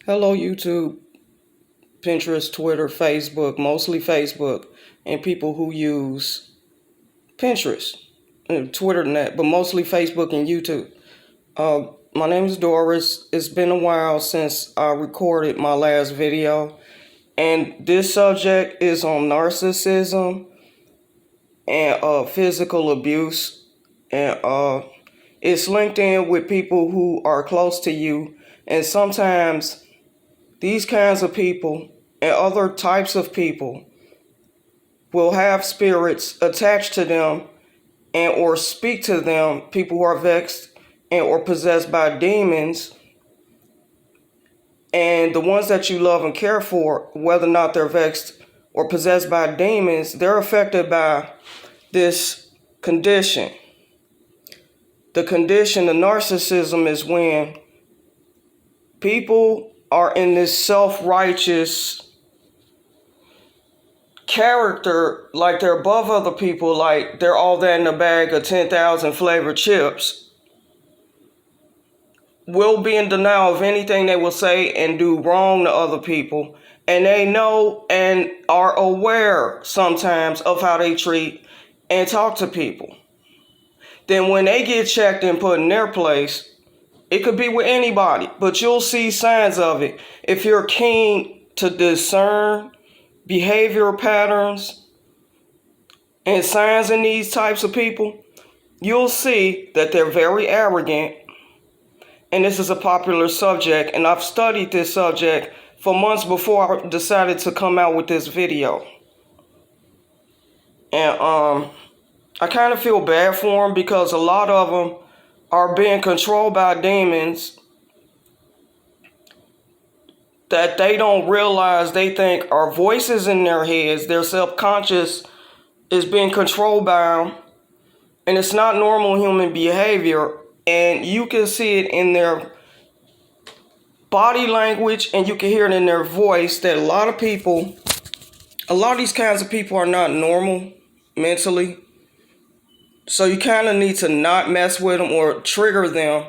Hello, YouTube, Pinterest, Twitter, Facebook, mostly Facebook, and people who use Pinterest, and Twitter, and that, but mostly Facebook and YouTube. My name is Doris. It's been a while since I recorded my last video, and this subject is on narcissism and physical abuse, and it's linked in with people who are close to you, and sometimes these kinds of people and other types of people will have spirits attached to them and or speak to them, people who are vexed and or possessed by demons. And the ones that you love and care for, whether or not they're vexed or possessed by demons, they're affected by this condition. The condition of narcissism is when people are in this self-righteous character, like they're above other people, like they're all that in a bag of 10,000 flavored chips, will be in denial of anything they will say and do wrong to other people. And they know and are aware sometimes of how they treat and talk to people. Then when they get checked and put in their place, it could be with anybody, but you'll see signs of it. If you're keen to discern behavioral patterns and signs in these types of people, you'll see that they're very arrogant. And this is a popular subject, and I've studied this subject for months before I decided to come out with this video. And I kind of feel bad for them because a lot of them are being controlled by demons that they don't realize. They think are voices in their heads. Their subconscious is being controlled by them, and it's not normal human behavior. And you can see it in their body language, and you can hear it in their voice that a lot of these kinds of people are not normal mentally. So you kind of need to not mess with them or trigger them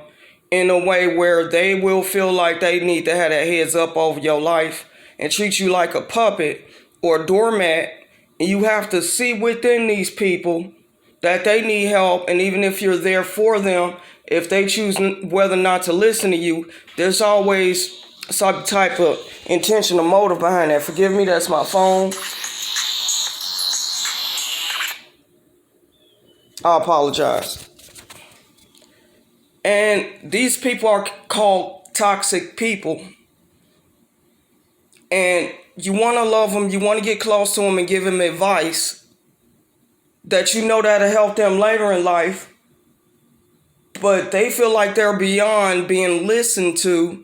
in a way where they will feel like they need to have that heads up over your life and treat you like a puppet or a doormat. And you have to see within these people that they need help. And even if you're there for them, if they choose whether or not to listen to you, there's always some type of intentional motive behind that. Forgive me, that's my phone. I apologize. And these people are called toxic people. And you want to love them, you want to get close to them and give them advice that you know that'll help them later in life. But they feel like they're beyond being listened to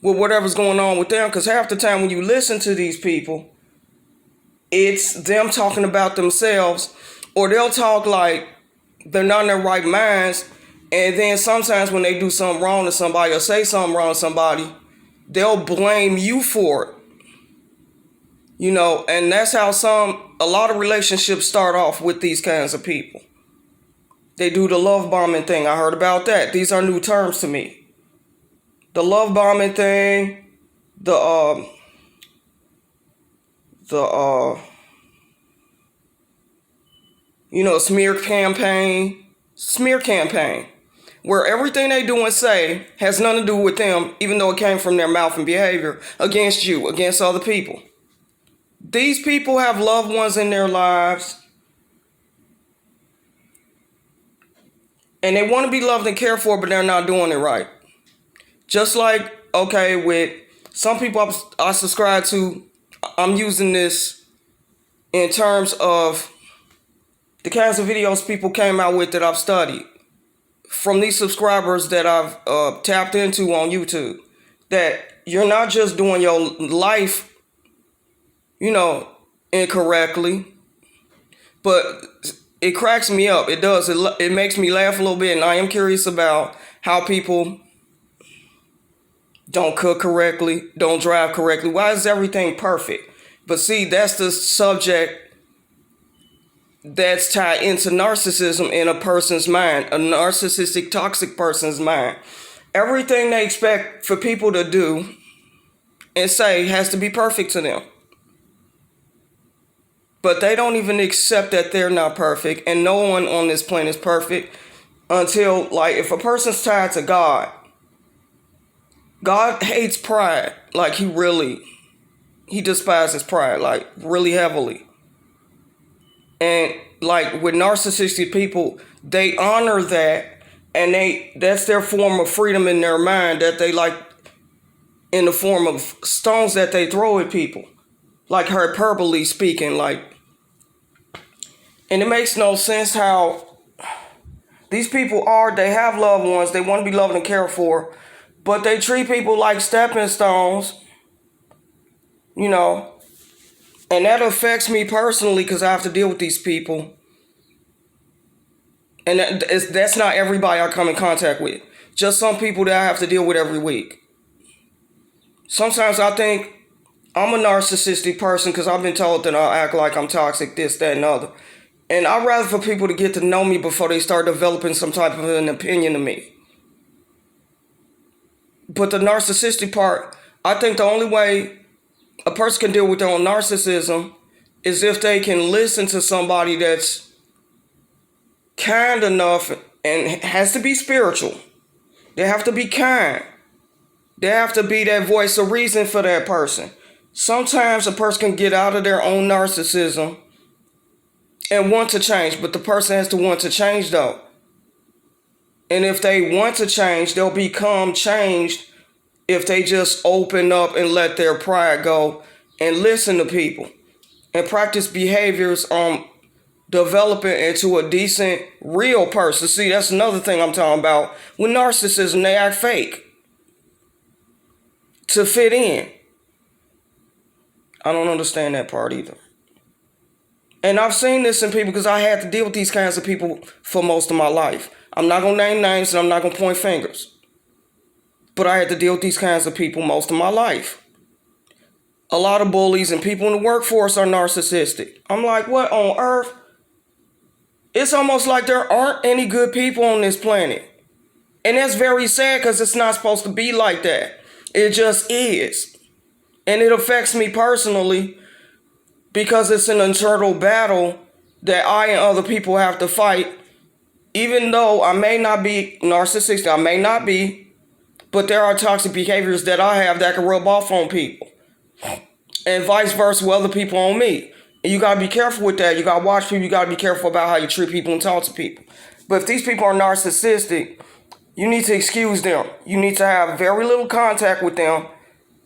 with whatever's going on with them. Because half the time when you listen to these people, it's them talking about themselves, or they'll talk like they're not in their right minds. And then sometimes when they do something wrong to somebody or say something wrong to somebody, they'll blame you for it. You know, and that's how a lot of relationships start off with these kinds of people. They do the love bombing thing. I heard about that. These are new terms to me. The love bombing thing, smear campaign, where everything they do and say has nothing to do with them, even though it came from their mouth and behavior against you, against other people. These people have loved ones in their lives, and they want to be loved and cared for, but they're not doing it right. Just like, okay, with some people I subscribe to, I'm using this in terms of the kinds of videos people came out with that I've studied from these subscribers that I've tapped into on YouTube, that you're not just doing your life, incorrectly, but it cracks me up. It does. It makes me laugh a little bit, and I am curious about how people don't cook correctly, don't drive correctly. Why is everything perfect? But see, that's the subject that's tied into narcissism in a person's mind, a narcissistic, toxic person's mind. Everything they expect for people to do and say has to be perfect to them. But they don't even accept that they're not perfect, and no one on this planet is perfect until, like, if a person's tied to God, God hates pride. Like, he despises pride, like, really heavily. And, like, with narcissistic people, they honor that, and that's their form of freedom in their mind that they like, in the form of stones that they throw at people. Like hyperbole speaking, like. And it makes no sense how these people they have loved ones, they want to be loved and cared for, but they treat people like stepping stones, you know. And that affects me personally because I have to deal with these people. And that's not everybody I come in contact with. Just some people that I have to deal with every week. Sometimes I think I'm a narcissistic person because I've been told that I'll act like I'm toxic, this, that, and other. And I'd rather for people to get to know me before they start developing some type of an opinion of me. But the narcissistic part, I think the only way a person can deal with their own narcissism is if they can listen to somebody that's kind enough, and it has to be spiritual. They have to be kind. They have to be that voice of reason for that person. Sometimes a person can get out of their own narcissism and want to change, but the person has to want to change though. And if they want to change, they'll become changed if they just open up and let their pride go and listen to people and practice behaviors on developing into a decent, real person. See, that's another thing I'm talking about. With narcissism, they act fake to fit in. I don't understand that part either. And I've seen this in people because I had to deal with these kinds of people for most of my life. I'm not going to name names and I'm not going to point fingers. But I had to deal with these kinds of people most of my life. A lot of bullies and people in the workforce are narcissistic. I'm like, what on earth? It's almost like there aren't any good people on this planet. And that's very sad because it's not supposed to be like that. It just is. And it affects me personally because it's an internal battle that I and other people have to fight. Even though I may not be narcissistic, I may not be, but there are toxic behaviors that I have that can rub off on people. And vice versa with other people on me. And you got to be careful with that. You got to watch people. You got to be careful about how you treat people and talk to people. But if these people are narcissistic, you need to excuse them. You need to have very little contact with them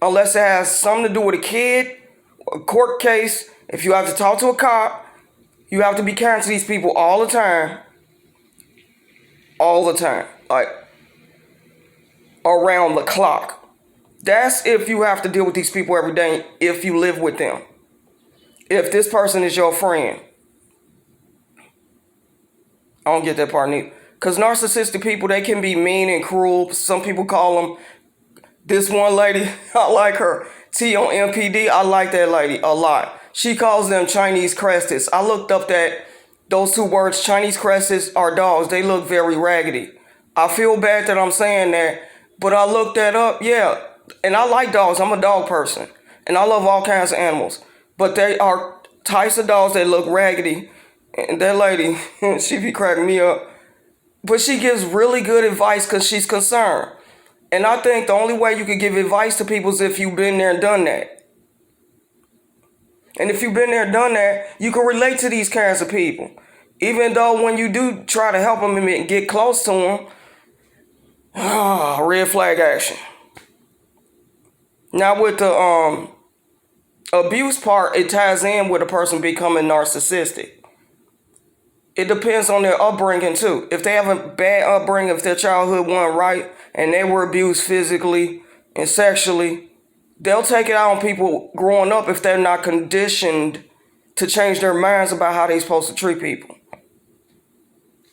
unless it has something to do with a kid, a court case. If you have to talk to a cop, you have to be kind to these people all the time. All the time. Like, around the clock. That's if you have to deal with these people every day, if you live with them. If this person is your friend. I don't get that part neither. Because narcissistic people, they can be mean and cruel. Some people call them, this one lady, I like her, T on MPD, I like that lady a lot. She calls them Chinese crested. I looked up those two words, Chinese crested, are dogs. They look very raggedy. I feel bad that I'm saying that, but I looked that up, yeah. And I like dogs. I'm a dog person. And I love all kinds of animals. But they are types of dogs that look raggedy. And that lady, she be cracking me up. But she gives really good advice because she's concerned. And I think the only way you can give advice to people is if you've been there and done that. And if you've been there and done that, you can relate to these kinds of people. Even though when you do try to help them and get close to them, red flag action. Now with the abuse part, it ties in with a person becoming narcissistic. It depends on their upbringing too. If they have a bad upbringing, if their childhood wasn't right and they were abused physically and sexually, they'll take it out on people growing up if they're not conditioned to change their minds about how they're supposed to treat people.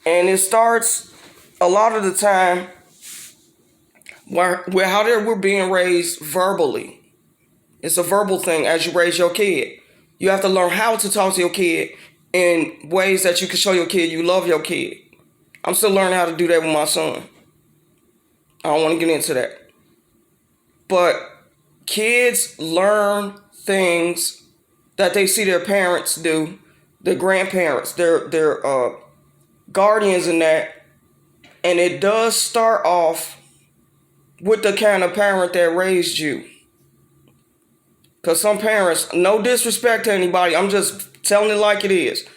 And it starts a lot of the time where how we're being raised verbally. It's a verbal thing as you raise your kid. You have to learn how to talk to your kid in ways that you can show your kid you love your kid. I'm still learning how to do that with my son. I don't want to get into that. But kids learn things that they see their parents do, their grandparents, their guardians and that. And it does start off with the kind of parent that raised you. Because some parents, no disrespect to anybody, I'm just telling it like it is.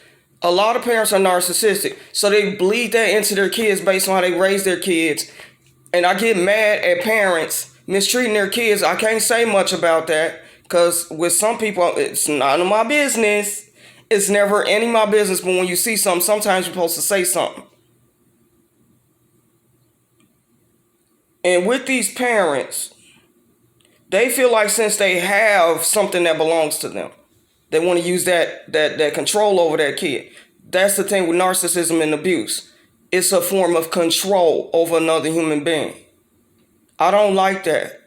A lot of parents are narcissistic. So they bleed that into their kids based on how they raise their kids. And I get mad at parents mistreating their kids. I can't say much about that. Because with some people, it's none of my business. It's never any of my business. But when you see something, sometimes you're supposed to say something. And with these parents, they feel like since they have something that belongs to them, they want to use that control over that kid. That's the thing with narcissism and abuse. It's a form of control over another human being. I don't like that.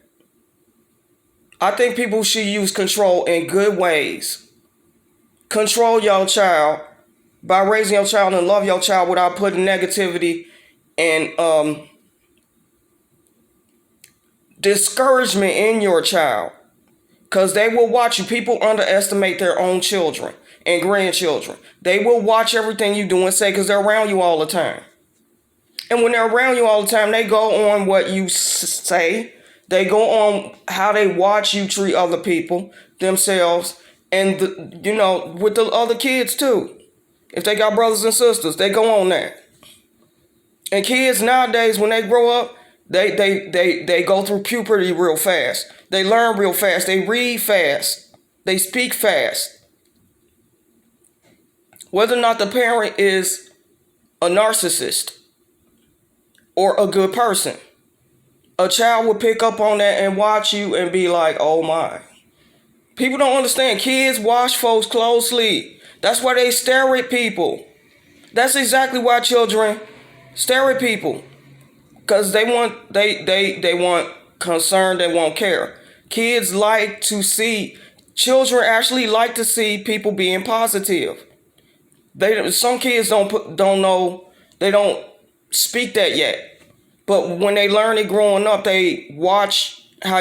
I think people should use control in good ways. Control your child by raising your child and love your child without putting negativity and discouragement in your child. Because they will watch you. People underestimate their own children and grandchildren. They will watch everything you do and say because they're around you all the time. And when they're around you all the time, they go on what you say. They go on how they watch you treat other people, themselves, and with the other kids too. If they got brothers and sisters, they go on that. And kids nowadays, when they grow up, they go through puberty real fast. They learn real fast. They read fast. They speak fast. Whether or not the parent is a narcissist or a good person, a child will pick up on that and watch you and be like, oh my. People don't understand. Kids watch folks closely. That's why they stare at people. That's exactly why children stare at people. Because they want concern, they want care. Kids like to see, children actually like to see people being positive. Some kids don't know, they don't speak that yet. But when they learn it growing up, they watch